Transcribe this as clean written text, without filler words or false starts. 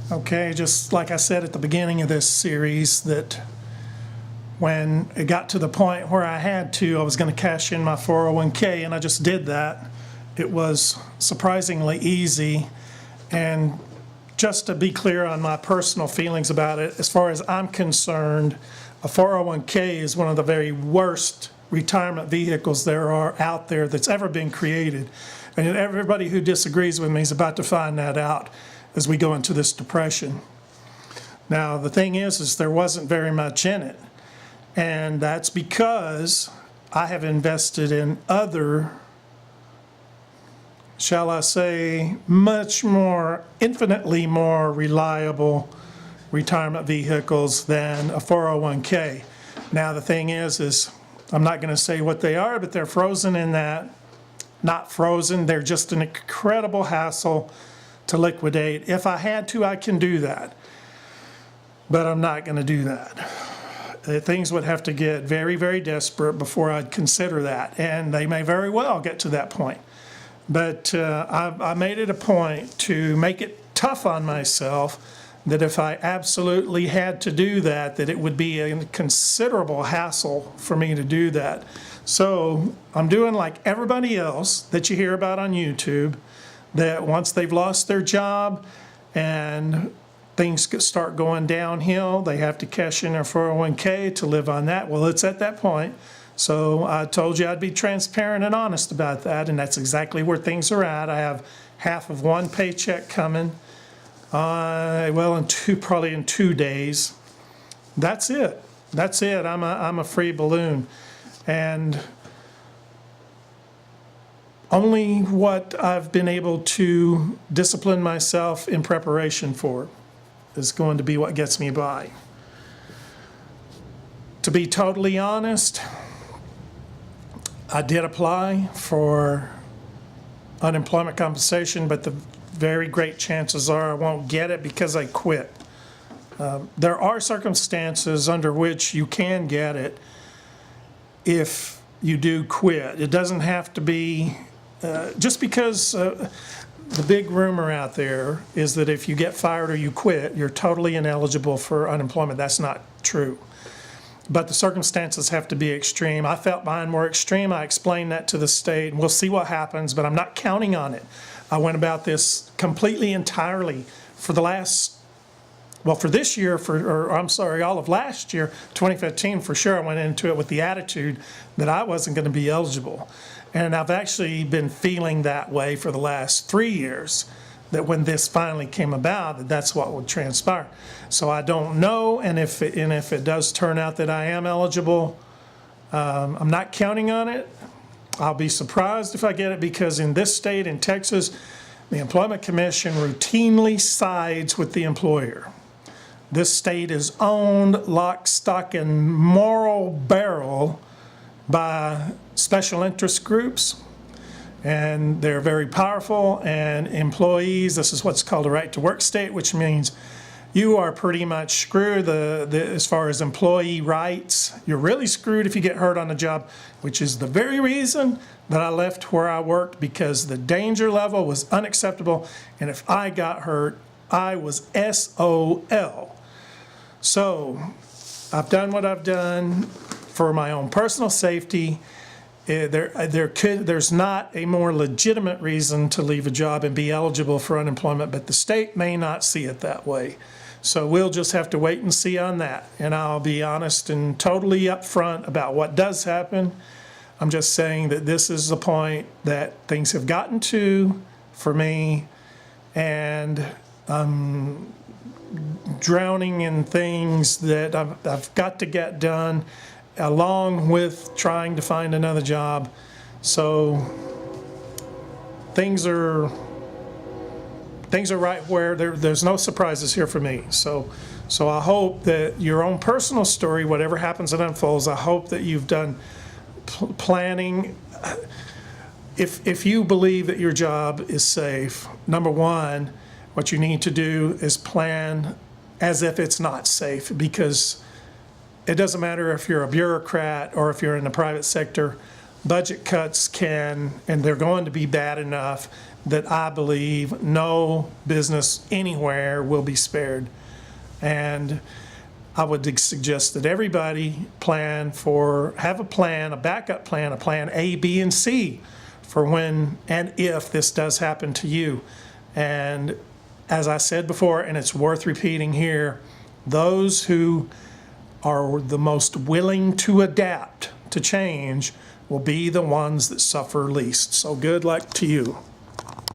Okay, just like I said at the beginning of this series, that when it got to the point where I was going to cash in my 401k, and I just did that. It was surprisingly easy. And just to be clear on my personal feelings about it, as far as I'm concerned, a 401k is one of the very worst retirement vehicles there are out there that's ever been created. And everybody who disagrees with me is about to find that out as we go into this depression. Now, the thing is there wasn't very much in it. And that's because I have invested in other, shall I say, infinitely more reliable retirement vehicles than a 401k. Now, the thing is I'm not going to say what they are, but they're frozen in that. Not frozen, they're just an incredible hassle to liquidate. If I had to, I can do that. But I'm not going to do that. Things would have to get very, very desperate before I'd consider that. And they may very well get to that point. But I made it a point to make it tough on myself that if I absolutely had to do that, that it would be a considerable hassle for me to do that. So I'm doing like everybody else that you hear about on YouTube, that once they've lost their job and things start going downhill, they have to cash in their 401k to live on that. Well, it's at that point. So I told you I'd be transparent and honest about that, and that's exactly where things are at. I have half of one paycheck coming, probably in 2 days. That's it. That's it. I'm a free balloon. And only what I've been able to discipline myself in preparation for is going to be what gets me by. To be totally honest, I did apply for unemployment compensation, but the very great chances are I won't get it because I quit. There are circumstances under which you can get it if you do quit. It doesn't have to be, just because the big rumor out there is that if you get fired or you quit, you're totally ineligible for unemployment. That's not true. But the circumstances have to be extreme. I felt mine were extreme. I explained that to the state, and we'll see what happens, but I'm not counting on it. I went about this completely, entirely for this year, all of last year, 2015, for sure. I went into it with the attitude that I wasn't going to be eligible. And I've actually been feeling that way for the last 3 years, that when this finally came about, that's what would transpire. So I don't know, and if it does turn out that I am eligible, I'm not counting on it. I'll be surprised if I get it, because in this state, in Texas, the Employment Commission routinely sides with the employer. This state is owned lock, stock, and moral barrel by special interest groups, and they're very powerful. And employees, this is what's called a right to work state, which means you are pretty much screwed as far as employee rights. You're really screwed if you get hurt on the job, which is the very reason that I left where I worked, because the danger level was unacceptable, and if I got hurt, I was SOL. So I've done what I've done for my own personal safety. There's not a more legitimate reason to leave a job and be eligible for unemployment, but the state may not see it that way. So we'll just have to wait and see on that. And I'll be honest and totally upfront about what does happen. I'm just saying that this is the point that things have gotten to for me, and I'm drowning in things that I've got to get done, along with trying to find another job. So things are right where there's no surprises here for me. So I hope that your own personal story, whatever happens and unfolds, I hope that you've done planning. If you believe that your job is safe, number one, what you need to do is plan as if it's not safe, because it doesn't matter if you're a bureaucrat or if you're in the private sector. Budget cuts can, and they're going to be bad enough, that I believe no business anywhere will be spared. And I would suggest that everybody have a plan, a backup plan, a plan A, B, and C for when and if this does happen to you. And as I said before, and it's worth repeating here, those who are the most willing to adapt to change will be the ones that suffer least. So good luck to you.